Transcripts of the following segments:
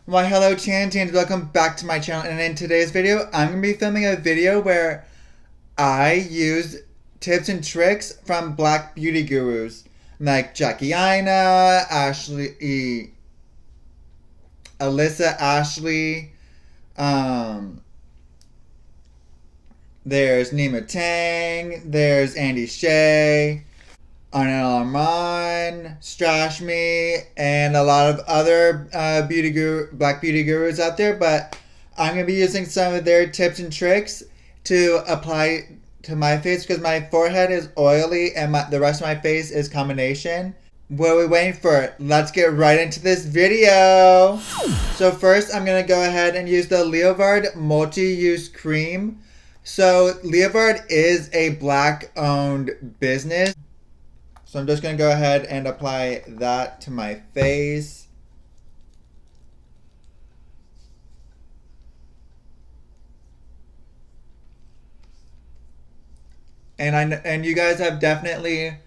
Why hello Chanceians, welcome back to my channel, and in today's video I'm going to be filming a video where I use tips and tricks from black beauty gurus like Jackie Aina, Alissa Ashley, um, there's Nyma Tang, there's Andii She, Arnell Armon, Strashme, and a lot of other black beauty gurus out there. But I'm gonna be using some of their tips and tricks to apply to my face because my forehead is oily and the rest of my face is combination. What are we waiting for? Let's get right into this video. So first, I'm gonna go ahead and use the Leovard multi-use cream. So Leovard is a black-owned business. So I'm just going to go ahead and apply that to my face. And you guys have definitely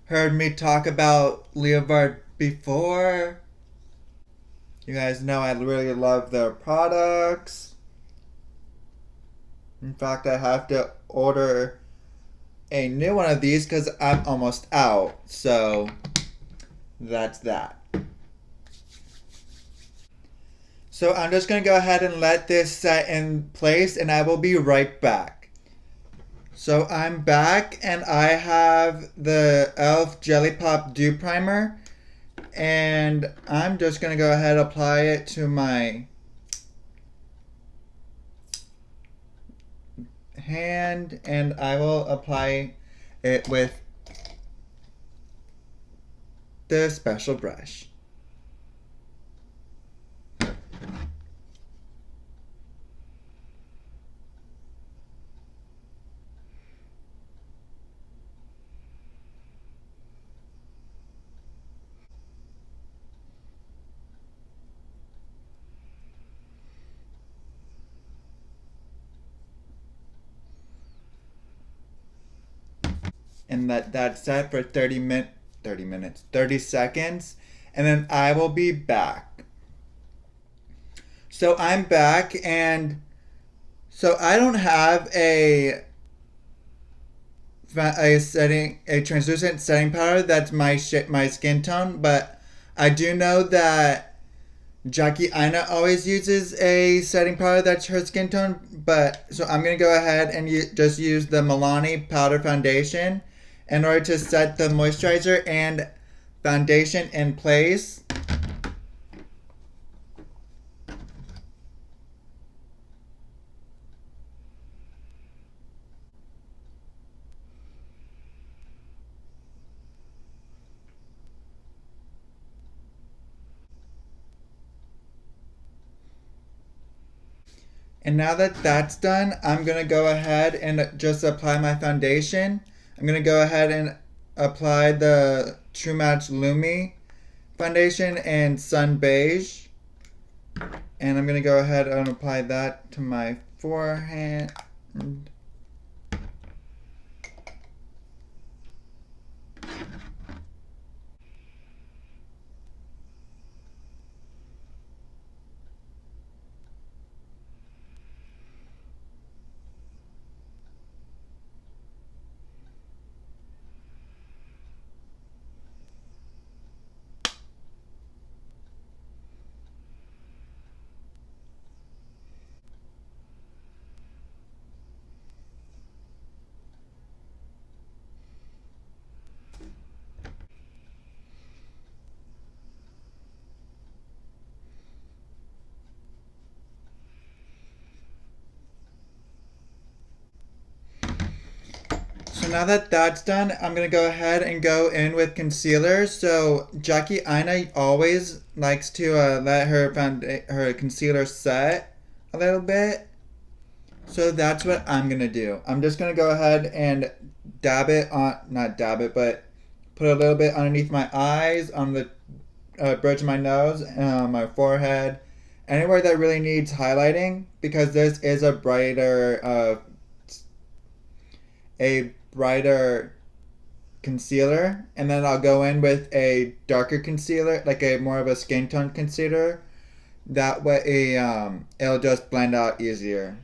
heard me talk about Leovard before. You guys know I really love their products. In fact, I have to order a new one of these because I'm almost out. So that's that. So I'm just going to go ahead and let this set in place and I will be right back. So I'm back and I have the e.l.f. Jelly Pop Dew Primer. And I'm just going to go ahead and apply it to my hand, and I will apply it with the special brush. And let that set for 30 seconds, and then I will be back. So I'm back, and so I don't have a translucent setting powder that's my skin tone, but I do know that Jackie Aina always uses a setting powder that's her skin tone, but so I'm gonna go ahead and just use the Milani powder foundation in order to set the moisturizer and foundation in place. And now that that's done, I'm going to go ahead and just apply my foundation. I'm going to go ahead and apply the True Match Lumi foundation in Sun Beige. And I'm going to go ahead and apply that to my forehead. So now that that's done, I'm going to go ahead and go in with concealer. So Jackie Aina always likes to let her concealer set a little bit. So that's what I'm going to do. I'm just going to go ahead and dab it on, not dab it, but put a little bit underneath my eyes, on the bridge of my nose, my forehead, anywhere that really needs highlighting, because this is a brighter concealer. And then I'll go in with a darker concealer, like a more of a skin tone concealer, That way, it'll just blend out easier.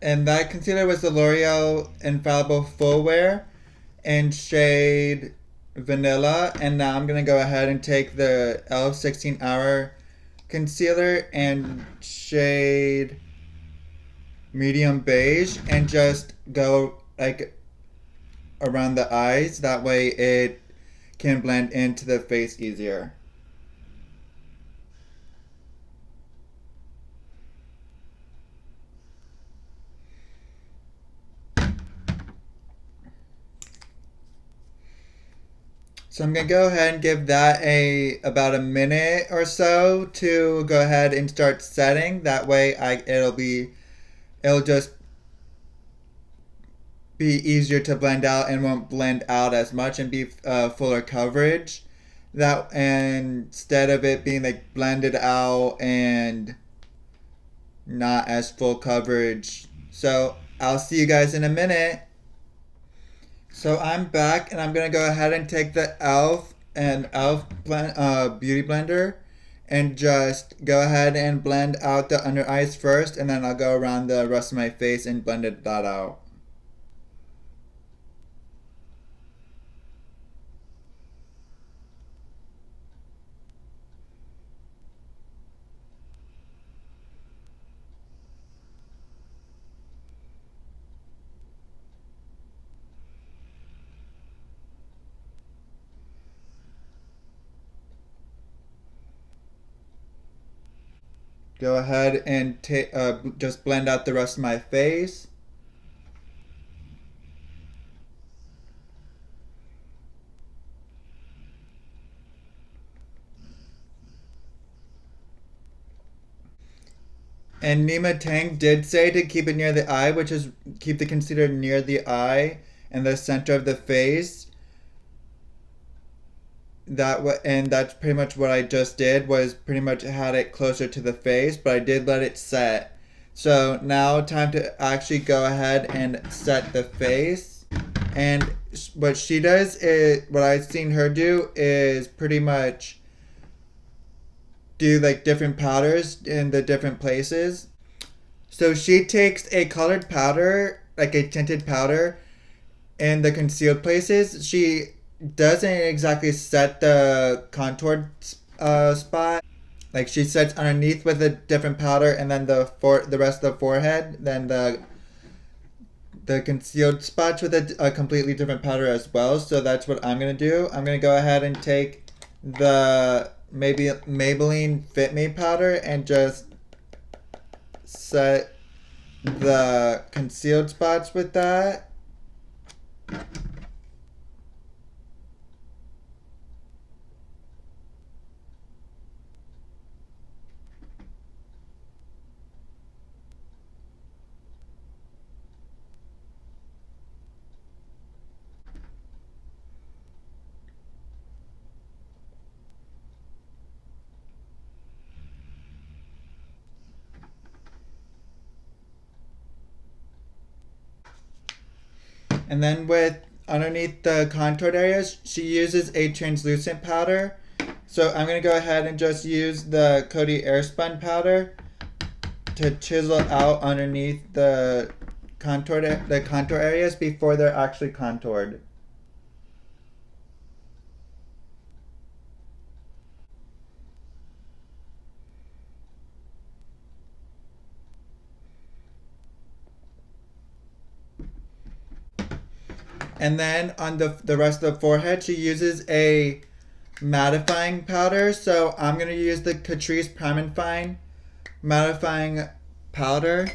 And that concealer was the L'Oreal Infallible Full Wear in shade Vanilla. And now I'm going to go ahead and take the e.l.f. 16 Hour Concealer and shade Medium Beige and just go like around the eyes. That way it can blend into the face easier. So I'm gonna go ahead and give that about a minute or so to go ahead and start setting. That way, it'll just be easier to blend out and won't blend out as much and be fuller coverage. That and instead of it being like blended out and not as full coverage. So I'll see you guys in a minute. So I'm back and I'm gonna go ahead and take the e.l.f. Beauty Blender and just go ahead and blend out the under eyes first, and then I'll go around the rest of my face and blend that out. Go ahead and just blend out the rest of my face. And Nyma Tang did say to keep it near the eye, which is keep the concealer near the eye and the center of the face. And that's pretty much what I just did, was pretty much had it closer to the face, but I did let it set. So now time to actually go ahead and set the face. And what she does is, what I've seen her do is pretty much do like different powders in the different places. So she takes a colored powder, like a tinted powder, in the concealed places. She doesn't exactly set the contoured spot. Like she sets underneath with a different powder, and then the rest of the forehead, then the concealed spots with a completely different powder as well. So that's what I'm gonna do. I'm gonna go ahead and take the maybe Maybelline Fit Me powder and just set the concealed spots with that. And then with underneath the contoured areas, she uses a translucent powder. So I'm going to go ahead and just use the Coty Airspun powder to chisel out underneath the contour areas before they're actually contoured. And then on the rest of the forehead, she uses a mattifying powder. So I'm going to use the Catrice Prime and Fine mattifying powder.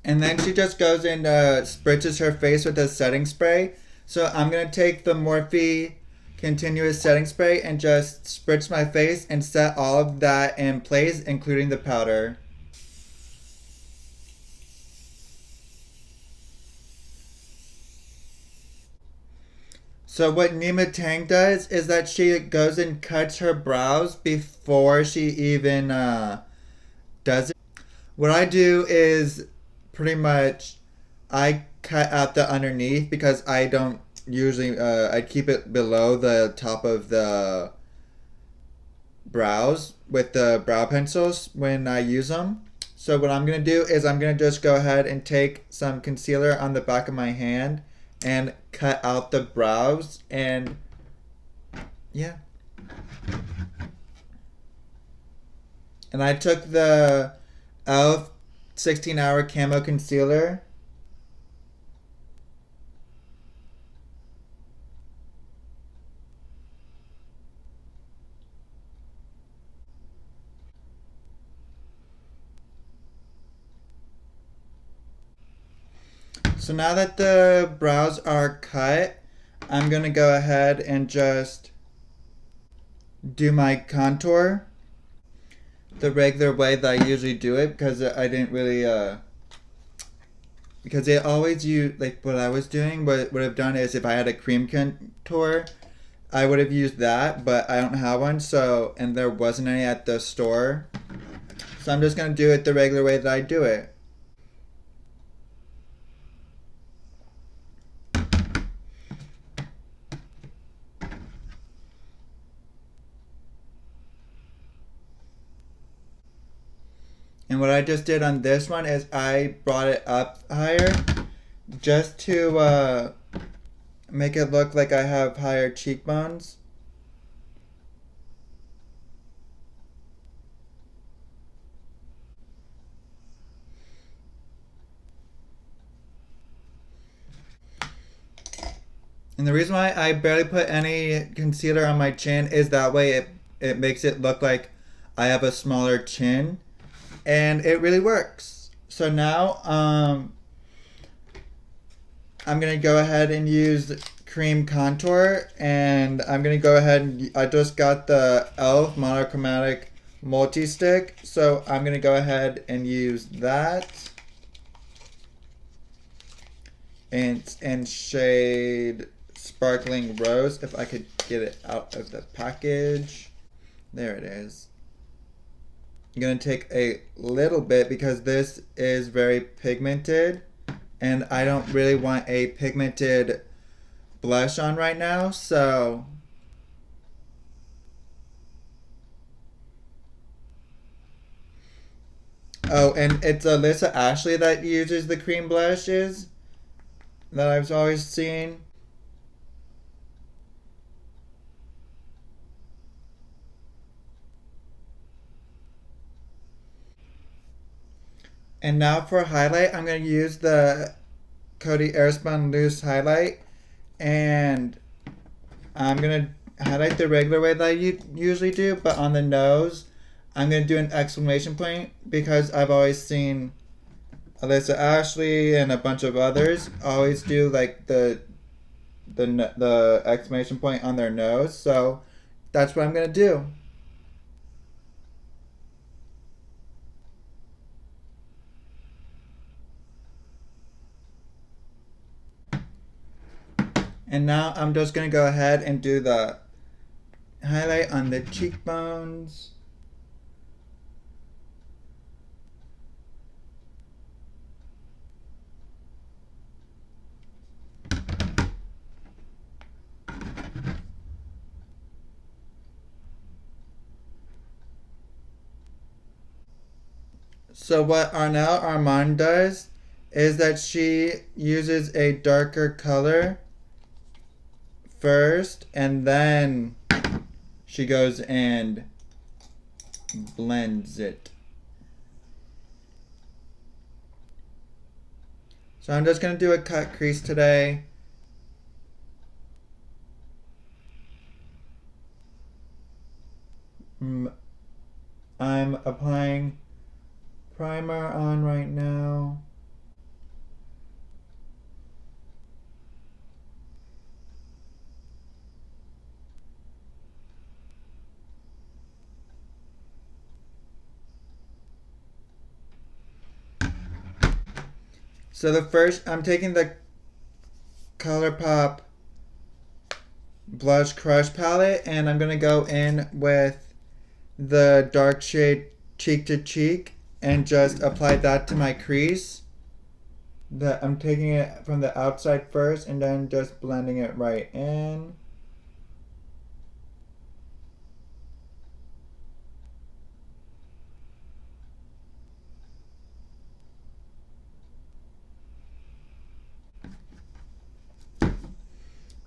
And then she just goes and spritzes her face with a setting spray. So I'm going to take the Morphe continuous setting spray and just spritz my face and set all of that in place, including the powder. So what Nyma Tang does is that she goes and cuts her brows before she even does it. What I do is pretty much I cut out the underneath because I don't usually I keep it below the top of the brows with the brow pencils when I use them. So what I'm going to do is I'm going to just go ahead and take some concealer on the back of my hand and cut out the brows, and yeah. And I took the e.l.f. 16-hour camo concealer. So now that the brows are cut, I'm going to go ahead and just do my contour the regular way that I usually do it, because I didn't really because it always use like what I was doing. What would have done is if I had a cream contour, I would have used that, but I don't have one, so and there wasn't any at the store. So I'm just gonna do it the regular way that I do it. And what I just did on this one is I brought it up higher just to make it look like I have higher cheekbones. And the reason why I barely put any concealer on my chin is that way it makes it look like I have a smaller chin. And it really works. So now I'm going to go ahead and use cream contour, and I'm going to go ahead and I just got the e.l.f. monochromatic multi-stick, so I'm going to go ahead and use that and shade Sparkling Rose, if I could get it out of the package. There it is. I'm going to take a little bit because this is very pigmented and I don't really want a pigmented blush on right now, so oh, and it's Alissa Ashley that uses the cream blushes that I've always seen. And now for highlight, I'm going to use the Coty Airspun Loose Highlight, and I'm going to highlight the regular way that I usually do, but on the nose, I'm going to do an exclamation point because I've always seen Alissa Ashley and a bunch of others always do like the exclamation point on their nose, so that's what I'm going to do. And now I'm just going to go ahead and do the highlight on the cheekbones. So what Arnell Armon does is that she uses a darker color first, and then she goes and blends it. So I'm just going to do a cut crease today. I'm applying primer on right now. So the first, I'm taking the ColourPop Blush Crush palette, and I'm going to go in with the dark shade Cheek to Cheek and just apply that to my crease. I'm taking it from the outside first and then just blending it right in.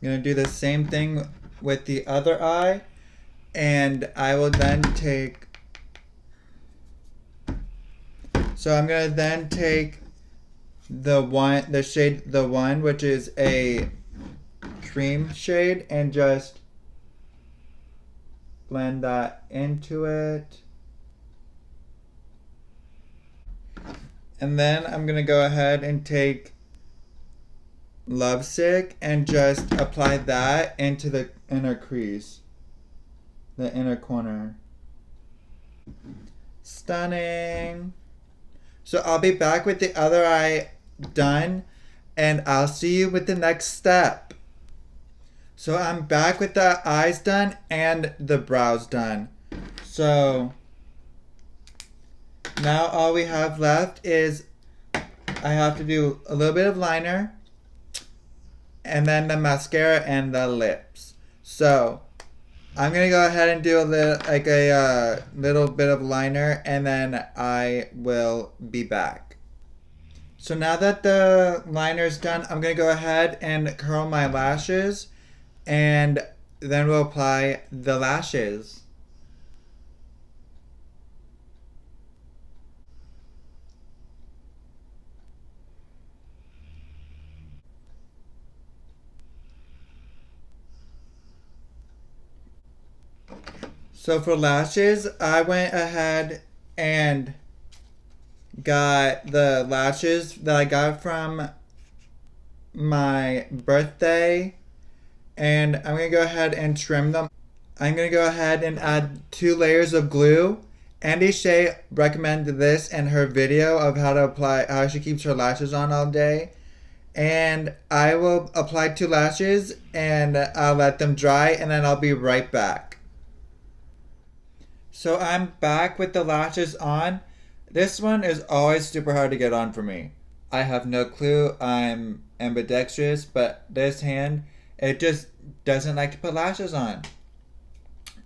I'm going to do the same thing with the other eye, and I will then take, so I'm going to then take the shade The One, which is a cream shade, and just blend that into it. And then I'm going to go ahead and take Lovesick and just apply that into the inner crease, the inner corner. Stunning. So I'll be back with the other eye done, and I'll see you with the next step. So I'm back with the eyes done and the brows done. So now all we have left is I have to do a little bit of liner and then the mascara and the lips. So I'm gonna go ahead and do a little bit of liner, and then I will be back. So now that the liner's done, I'm gonna go ahead and curl my lashes, and then we'll apply the lashes. So for lashes, I went ahead and got the lashes that I got from my birthday, and I'm going to go ahead and trim them. I'm going to go ahead and add 2 layers of glue. Andii She recommended this in her video of how she keeps her lashes on all day. And I will apply 2 lashes and I'll let them dry, and then I'll be right back. So I'm back with the lashes on. This one is always super hard to get on for me. I have no clue. I'm ambidextrous, but this hand, it just doesn't like to put lashes on.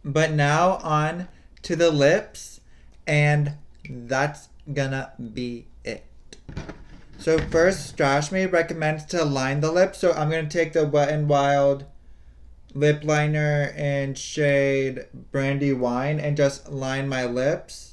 But now on to the lips, and that's gonna be it. So first, Strashme recommends to line the lips, so I'm gonna take the Wet n Wild lip liner in shade Brandy Wine and just line my lips.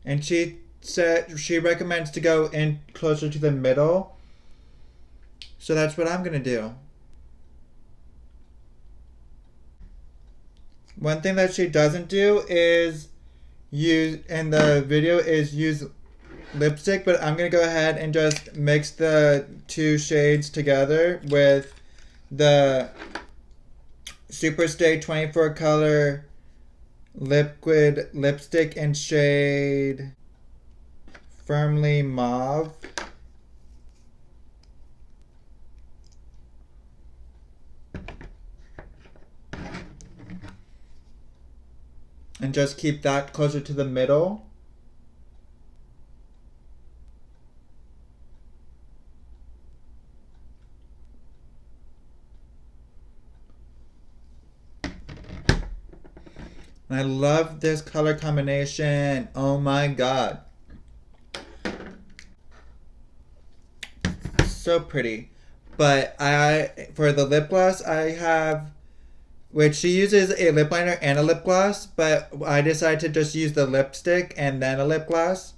And she said she recommends to go in closer to the middle. So that's what I'm going to do. One thing that she doesn't do is use in the video is use lipstick, but I'm going to go ahead and just mix the 2 shades together with the Superstay 24 color liquid lipstick in shade Firmly Mauve. And just keep that closer to the middle. I love this color combination. Oh my god. So pretty. But for the lip gloss, I have, which she uses a lip liner and a lip gloss, but I decided to just use the lipstick and then a lip gloss.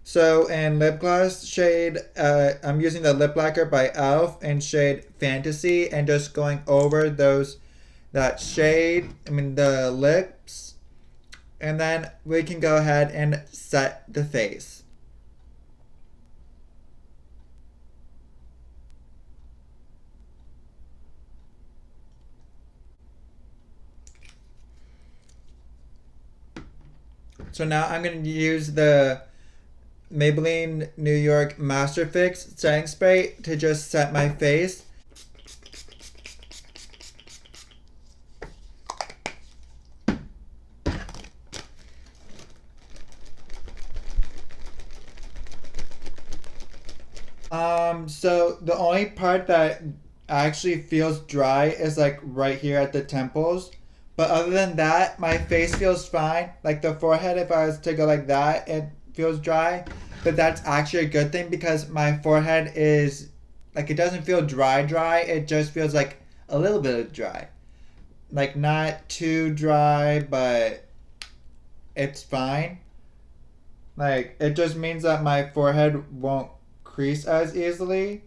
So in lip gloss shade, I'm using the lip lacquer by e.l.f. in shade Fantasy and just going over that shade, the lips, and then we can go ahead and set the face. So now I'm going to use the Maybelline New York Master Fix setting spray to just set my face. So the only part that actually feels dry is like right here at the temples. But other than that, my face feels fine. Like the forehead, if I was to go like that, it feels dry. But that's actually a good thing because my forehead is like, it doesn't feel dry. It just feels like a little bit of dry. Like not too dry, but it's fine. Like it just means that my forehead won't crease as easily.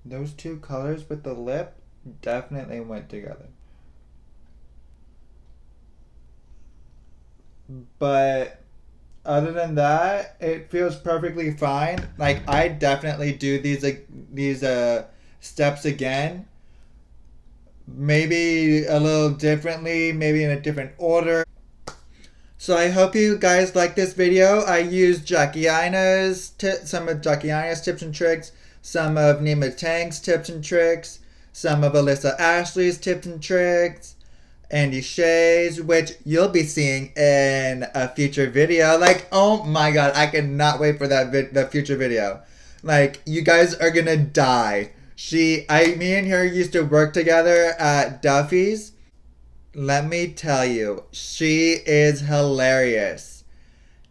Those two colors with the lip definitely went together. But other than that, it feels perfectly fine. Like I definitely do these steps again. Maybe a little differently, maybe in a different order. So I hope you guys like this video. I used some of Jackie Aina's tips and tricks, some of Nyma Tang's tips and tricks, some of Alissa Ashley's tips and tricks, Andii She's, which you'll be seeing in a future video. Like, oh my god, I cannot wait for the future video. Like, you guys are gonna die. Me and her used to work together at Duffy's. Let me tell you, she is hilarious.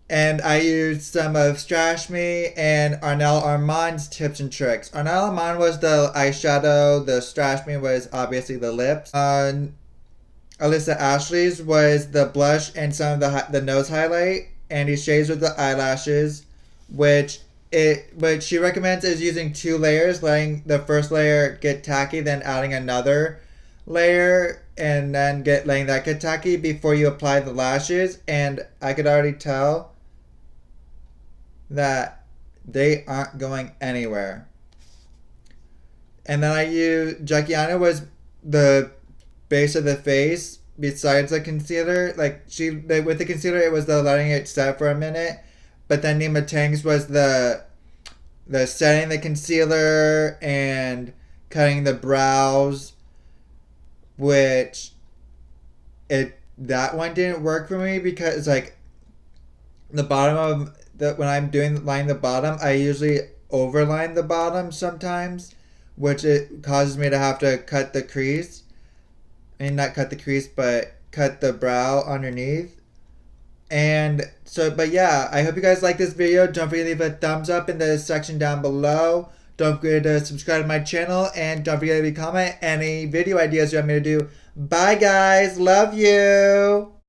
And I used some of Strashme and Arnell Armon's tips and tricks. Arnell Armon was the eyeshadow, the Strashme was obviously the lips. Alissa Ashley's was the blush and some of the nose highlight. Andii She's was the eyelashes, what she recommends is using 2 layers, letting the first layer get tacky, then adding another layer, and then letting that get tacky before you apply the lashes. And I could already tell that they aren't going anywhere. And then I used Jackie Aina was the base of the face besides the concealer. Like with the concealer, it was the letting it set for a minute. But then Nyma Tang's was the setting the concealer and cutting the brows, which that one didn't work for me because like the bottom of when I'm doing line the bottom, I usually overline the bottom sometimes, which it causes me to have to cut the crease. I mean, not cut the crease, but cut the brow underneath. And so, but yeah, I hope you guys like this video. Don't forget to leave a thumbs up in the section down below. Don't forget to subscribe to my channel. And don't forget to comment any video ideas you want me to do. Bye, guys. Love you.